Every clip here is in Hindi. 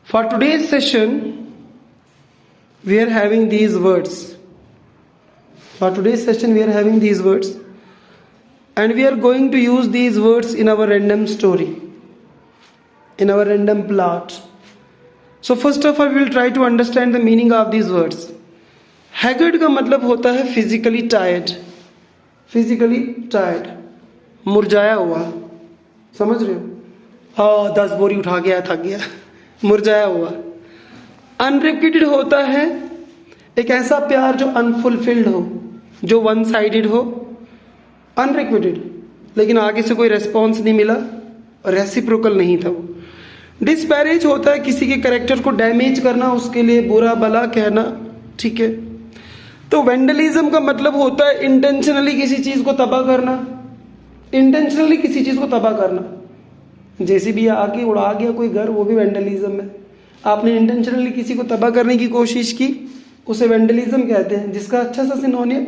For today's session, we are having these words. For today's session, we are having these words. And we are going to use these words in our random story, in our random plot. So first of all, we will try to understand the meaning of these words. Haggard का मतलब होता है physically tired. Physically tired. मुरझाया हुआ. समझ रहे हो? हाँ, 10 बोरी उठा गया, थक गया. मुरझाया हुआ. अनरिक्विटेड होता है एक ऐसा प्यार जो अनफुलफिल्ड हो, जो वन साइडेड हो. अनरिक्विटेड, लेकिन आगे से कोई रेस्पॉन्स नहीं मिला और रेसिप्रोकल नहीं था वो. डिस्पैरेज होता है किसी के कैरेक्टर को डैमेज करना, उसके लिए बुरा भला कहना. ठीक है. तो वेंडलिज्म का मतलब होता है इंटेंशनली किसी चीज को तबाह करना. इंटेंशनली किसी चीज को तबाह करना. जैसे भी आके उड़ा गया कोई घर, वो भी वेंडलिज्म है. आपने इंटेंशनली किसी को तबाह करने की कोशिश की, उसे वेंडलिज्म कहते हैं. जिसका अच्छा सा सिनोनियम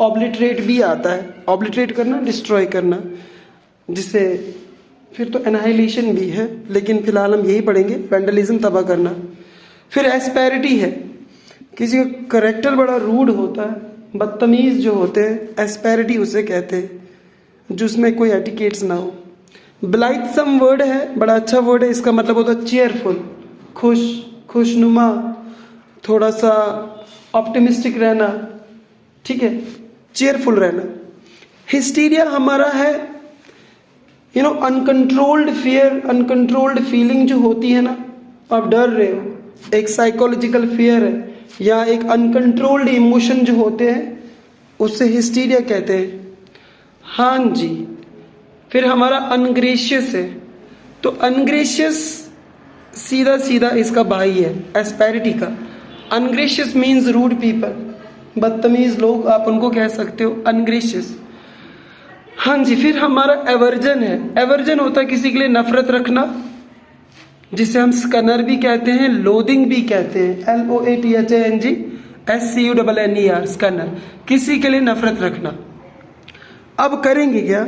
ऑब्लिटरेट भी आता है. ऑब्लिटरेट करना, डिस्ट्रॉय करना, जिससे फिर तो एनाहिलेशन भी है, लेकिन फिलहाल हम यही पढ़ेंगे. वेंडलिज्म तबाह करना. फिर एस्पेरिटी है, किसी का करेक्टर बड़ा रूड होता है, बदतमीज जो होते हैं, एस्पेरिटी उसे कहते हैं, जिसमें कोई एटिकेट्स ना हो. ब्लाइथसम वर्ड है, बड़ा अच्छा वर्ड है. इसका मतलब होता है चेयरफुल, खुश, खुशनुमा, थोड़ा सा ऑप्टिमिस्टिक रहना. ठीक है, चेयरफुल रहना. हिस्टीरिया हमारा है अनकंट्रोल्ड फियर, अनकंट्रोल्ड फीलिंग जो होती है ना, आप डर रहे हो, एक साइकोलॉजिकल फियर है, या एक अनकंट्रोल्ड इमोशन जो होते हैं, उससे हिस्टीरिया कहते हैं. हाँ जी. फिर हमारा अनग्रेशियस है. तो अनग्रेशियस सीधा सीधा इसका भाई है एस्पेरिटी का. अनग्रेशियस मीन्स रूड पीपल, बदतमीज लोग, आप उनको कह सकते हो अनग्रेशियस. हाँ जी. फिर हमारा एवर्जन है. एवर्जन होता है किसी के लिए नफरत रखना, जिसे हम स्कनर भी कहते हैं, लोदिंग भी कहते हैं. LOATHANG स्कनर, किसी के लिए नफरत रखना. अब करेंगे क्या?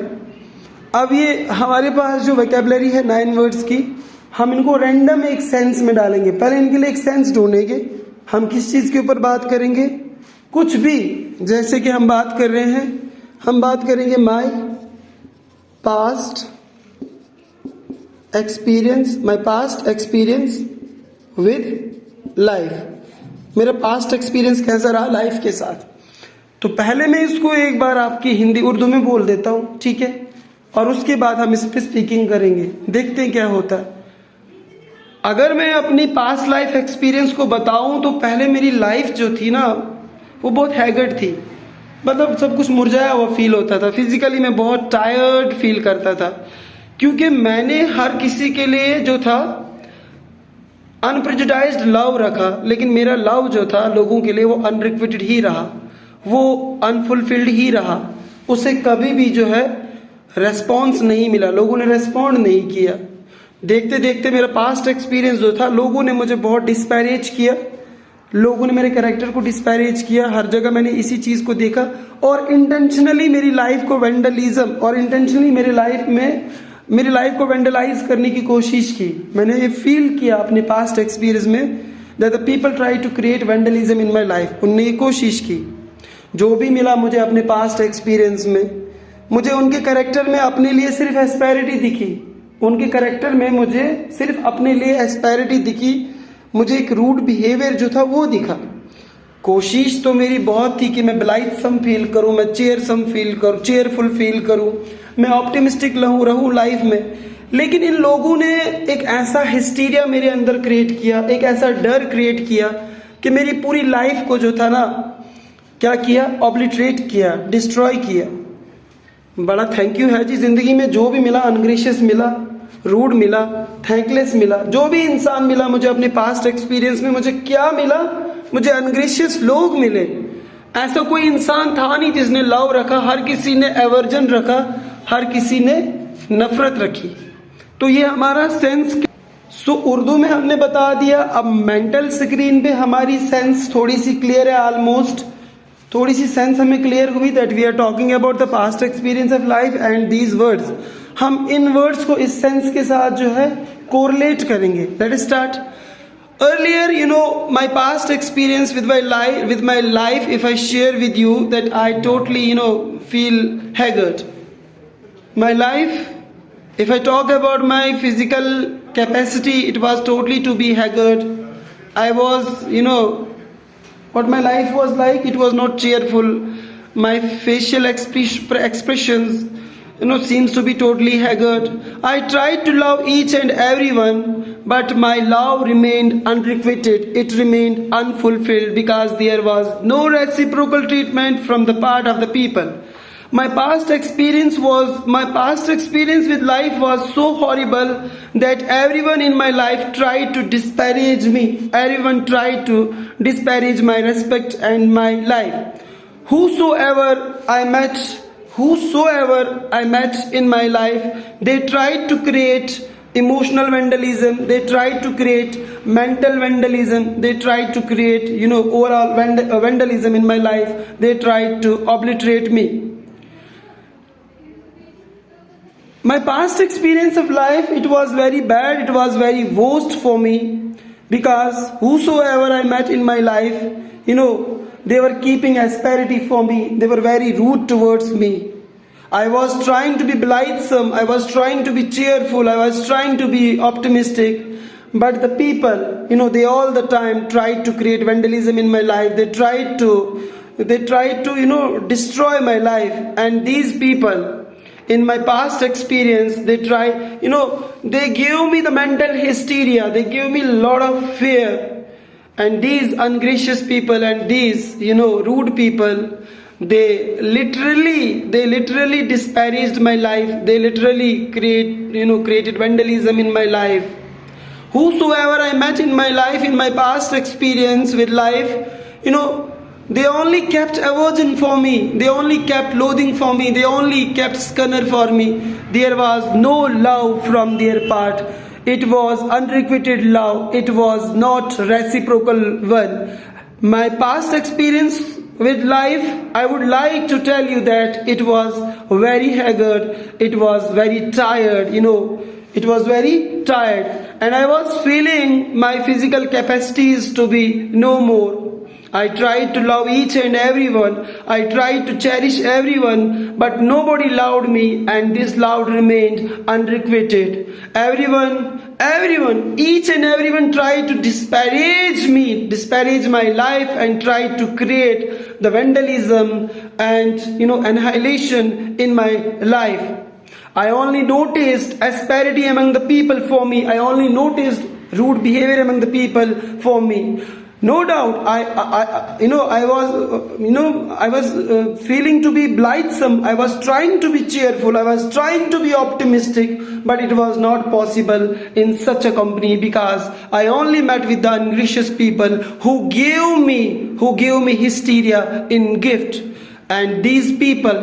अब ये हमारे पास जो वोकैबुलरी है 9 वर्ड्स की, हम इनको रैंडम एक सेंस में डालेंगे. पहले इनके लिए एक सेंस ढूंढेंगे. हम किस चीज के ऊपर बात करेंगे? कुछ भी. जैसे कि हम बात कर रहे हैं, हम बात करेंगे my past experience, my past experience with life. मेरा पास्ट एक्सपीरियंस कैसा रहा लाइफ के साथ. तो पहले मैं इसको एक बार आपकी हिंदी उर्दू में बोल देता हूँ, ठीक है, और उसके बाद हम इस पर स्पीकिंग करेंगे. देखते हैं क्या होता है. अगर मैं अपनी पास्ट लाइफ एक्सपीरियंस को बताऊं तो पहले मेरी लाइफ जो थी ना, वो बहुत हैगर्ड थी. मतलब सब कुछ मुरझाया हुआ फील होता था. फिजिकली मैं बहुत टायर्ड फील करता था, क्योंकि मैंने हर किसी के लिए जो था अनप्रेजुडाइज्ड लव रखा, लेकिन मेरा लव जो था लोगों के लिए वो अनरिक्विटेड ही रहा, वो अनफुलफिल्ड ही रहा. उसे कभी भी जो है रेस्पॉन्स नहीं मिला, लोगों ने रेस्पॉन्ड नहीं किया. देखते देखते मेरा पास्ट एक्सपीरियंस जो था, लोगों ने मुझे बहुत डिस्पैरेज किया, लोगों ने मेरे कैरेक्टर को डिस्पैरेज किया. हर जगह मैंने इसी चीज को देखा और इंटेंशनली मेरी लाइफ को वेंडलिज्म और इंटेंशनली मेरी लाइफ को वेंडलाइज करने की कोशिश की. मैंने ये फील किया अपने पास्ट एक्सपीरियंस में that the people try to create vandalism in my life. उनने ये कोशिश की. जो भी मिला मुझे अपने पास्ट एक्सपीरियंस में, मुझे उनके कैरेक्टर में अपने लिए सिर्फ एस्पेरिटी दिखी. उनके कैरेक्टर में मुझे सिर्फ अपने लिए एस्पेरिटी दिखी. मुझे एक रूड बिहेवियर जो था वो दिखा. कोशिश तो मेरी बहुत थी कि मैं ब्लाइथसम फील करूं, मैं चेयरफुल फील करूं, मैं ऑप्टिमिस्टिक रहूं लाइफ में. लेकिन इन लोगों ने एक ऐसा हिस्टीरिया मेरे अंदर क्रिएट किया, एक ऐसा डर क्रिएट किया कि मेरी पूरी लाइफ को जो था ना, क्या किया? ऑब्लिटरेट किया, डिस्ट्रॉय किया. बड़ा थैंक यू है जी. जिंदगी में जो भी मिला, अनग्रेशियस मिला, रूड मिला, थैंकलेस मिला, जो भी इंसान मिला मुझे अपने पास्ट एक्सपीरियंस में, मुझे क्या मिला? मुझे अनग्रेशियस लोग मिले. ऐसा कोई इंसान था नहीं जिसने लव रखा. हर किसी ने एवर्जन रखा, हर किसी ने नफरत रखी. तो ये हमारा सेंस. सो उर्दू में हमने बता दिया. अब मेंटल स्क्रीन पे हमारी सेंस थोड़ी सी क्लियर है, ऑलमोस्ट थोड़ी सी सेंस हमें क्लियर हुई that we are talking about the past experience of life and these words. हम इन वर्ड्स को इस सेंस के साथ जो है कोरिलेट करेंगे. Let start. Earlier, my past experience with my life, if I share with you, that I totally, feel haggard. My life, if I talk about my physical capacity, it was totally to be haggard. I was, what my life was like, it was not cheerful. My facial expressions, seems to be totally haggard. I tried to love each and everyone, but my love remained unrequited. It remained unfulfilled because there was no reciprocal treatment from the part of the people. My past experience with life was so horrible that everyone in my life tried to disparage me. Everyone tried to disparage my respect and my life. Whosoever I met in my life, they tried to create emotional vandalism, they tried to create mental vandalism, they tried to create, overall vandalism in my life, they tried to obliterate me. My past experience of life, it was very bad, it was very worst for me, because whosoever I met in my life, they were keeping asperity for me, they were very rude towards me. I was trying to be blithesome, I was trying to be cheerful, I was trying to be optimistic, but the people, they all the time tried to create vandalism in my life, they tried to destroy my life. And these people, in my past experience, they gave me the mental hysteria, they gave me a lot of fear. And these ungracious people and these, rude people, they literally disparaged my life, they literally created vandalism in my life. Whosoever I met in my life, in my past experience with life, they only kept aversion for me, they only kept loathing for me, they only kept scorn for me. There was no love from their part. It was unrequited love, it was not reciprocal one. My past experience with life, I would like to tell you that it was very haggard, it was very tired, it was very tired, and I was feeling my physical capacities to be no more. I tried to love each and everyone, I tried to cherish everyone, but nobody loved me, and this love remained unrequited. Everyone, each and everyone tried to disparage me, disparage my life, and tried to create the vandalism and annihilation in my life. I only noticed asperity among the people for me. I only noticed rude behavior among the people for me. No doubt, I was feeling to be blithesome. I was trying to be cheerful. I was trying to be optimistic, but it was not possible in such a company, because I only met with the ungracious people who gave me hysteria in gift. And these people,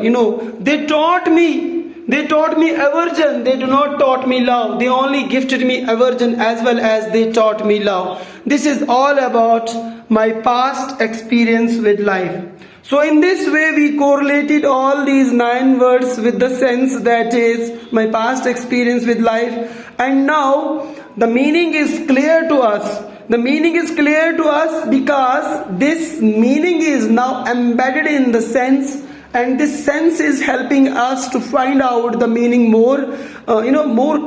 they taught me aversion. They do not taught me love. They only gifted me aversion as well as they taught me love. This is all about my past experience with life. So in this way, we correlated all these 9 words with the sense, that is my past experience with life. And now the meaning is clear to us. The meaning is clear to us because this meaning is now embedded in the sense, and this sense is helping us to find out the meaning more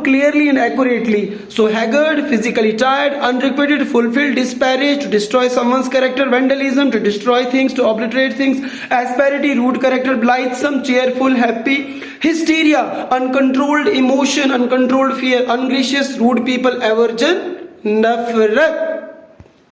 clearly and accurately. So haggard, physically tired, unrequited, fulfilled, disparaged, to destroy someone's character, vandalism, to destroy things, to obliterate things, asperity, rude character, blithesome, cheerful, happy, hysteria, uncontrolled emotion, uncontrolled fear, ungracious, rude people, aversion, nafrat.